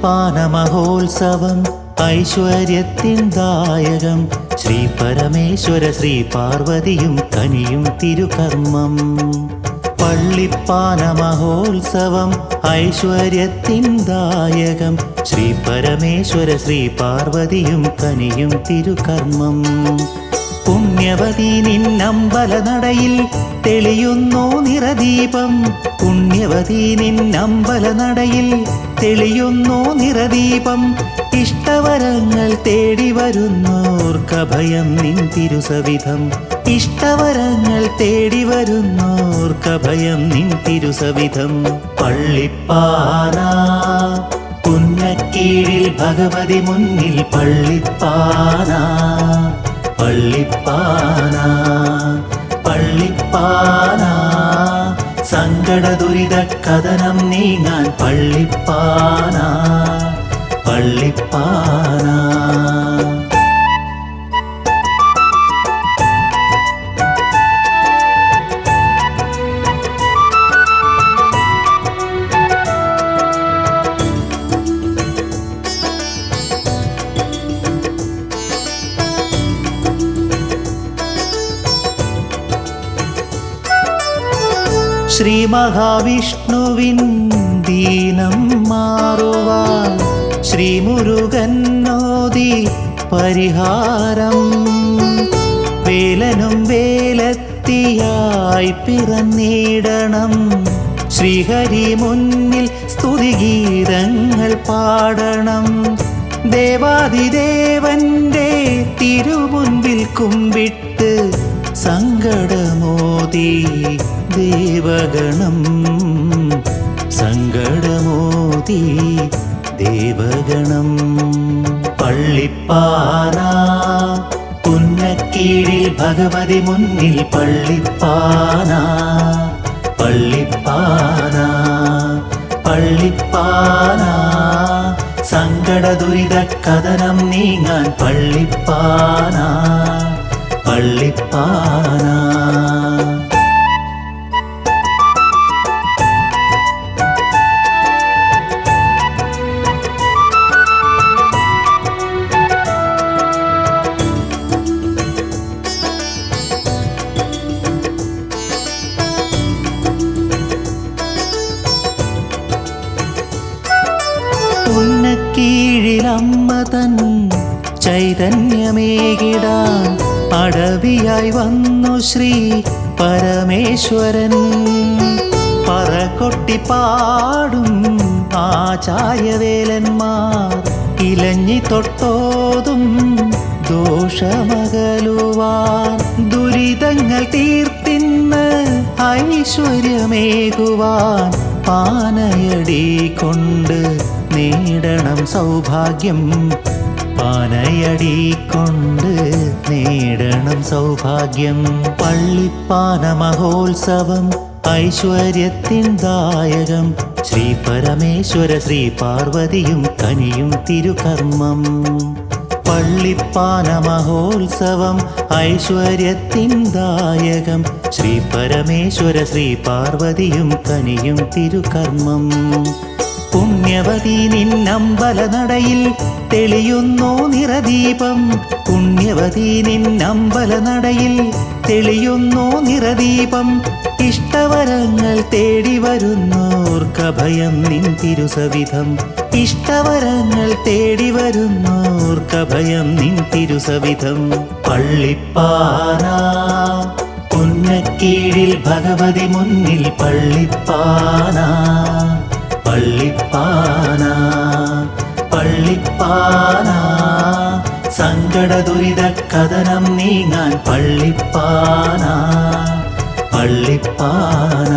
പള്ളിപ്പാന മഹോത്സവം ഐശ്വര്യത്തിൻ ദായകം ശ്രീ പരമേശ്വര ശ്രീ പാർവതിയും കനിയും തിരുകർമ്മം. പള്ളിപ്പാന മഹോത്സവം ഐശ്വര്യത്തിൻ ദായകം ശ്രീ പരമേശ്വര ശ്രീ പാർവതിയും കനിയും തിരുകർമ്മം. പുണ്യവതി നിന്നമ്പല നടയിൽ തെളിയുന്നു നിറദീപം. പുണ്യവതി നിന്നമ്പല നടയിൽ തെളിയുന്നു നിറദീപം. ഇഷ്ടവരങ്ങൾ തേടി വരുന്നോർക്കഭയം നിൻ തിരുസവിധം. ഇഷ്ടവരങ്ങൾ തേടി വരുന്നോർക്കഭയം നിൻ തിരുസവിധം. പള്ളിപ്പാന പുന്നക്കീഴിൽ ഭഗവതി മുന്നിൽ പള്ളിപ്പാന. പള്ളിപ്പാന പള്ളിപ്പാന സങ്കട ദുരിത കഥനം നീങ്ങാൻ പള്ളിപ്പാന. പള്ളിപ്പാന ശ്രീ മഹാവിഷ്ണുവിൻ ദീനം മാറുവാൻ ശ്രീ മുരുകന്നോതി പരിഹാരം. വേലനും വേലത്തിയായി പിറന്നിടണം. ശ്രീഹരി മുന്നിൽ സ്തുതിഗീതങ്ങൾ പാടണം. ദേവാദിദേവന്റെ തിരുമുൻപിൽ കുമ്പിട്ട് സങ്കടമോതി ദേവഗണം. സങ്കടമോതി ദേവഗണം. പള്ളിപ്പാന പുന്നക്കീഴിൽ ഭഗവതി മുന്നിൽ പള്ളിപ്പാന. പള്ളിപ്പാന പള്ളിപ്പാന സങ്കട ദുരിത കഥനം നീങ്ങാൻ പള്ളിപ്പാന. പള്ളിപ്പാന പുന്നക്കീഴിലമ്മ തൻ ചൈതന്യമേകിടാൻ അടവിയായി വന്നു ശ്രീ പരമേശ്വരൻ. പറകൊട്ടി പാടും ആചാര്യവേലന്മാർ ഇലഞ്ഞി തൊട്ടോതും ദോഷമകലുവാൻ. ദുരിതങ്ങൾ തീർത്തിന്ന് ഐശ്വര്യമേകുവാൻ പാനയടി കൊണ്ട് നേടണം സൗഭാഗ്യം. പാനയടി കൊണ്ട് നേടണം സൗഭാഗ്യം. പള്ളിപ്പാന മഹോത്സവം ഐശ്വര്യത്തിൻ ദായകം ശ്രീ പരമേശ്വര ശ്രീ പാർവതിയും കനിയും തിരുകർമ്മം. പള്ളിപ്പാന മഹോത്സവം ഐശ്വര്യത്തിൻ ദായകം ശ്രീ പരമേശ്വര ശ്രീ പാർവതിയും കനിയും തിരുകർമ്മം. പുണ്യവതി നിന്നമ്പല നടയിൽ തെളിയുന്നു നിറദീപം. പുണ്യവതി നിന്നമ്പല നടയിൽ തെളിയുന്നു നിറദീപം. ഇഷ്ടവരങ്ങൾ തേടി വരുന്നോർക്കഭയം നിൻ തിരുസവിധം. ഇഷ്ടവരങ്ങൾ തേടി വരുന്നോർക്കഭയം നിൻ തിരുസവിധം. പള്ളിപ്പാന പുന്നക്കീഴിൽ ഭഗവതി മുന്നിൽ പള്ളിപ്പാന. പള്ളിപ്പാന പള്ളിപ്പാന സങ്കട ദുരിത കഥനം നീങ്ങാൻ പള്ളിപ്പാന. പള്ളിപ്പാന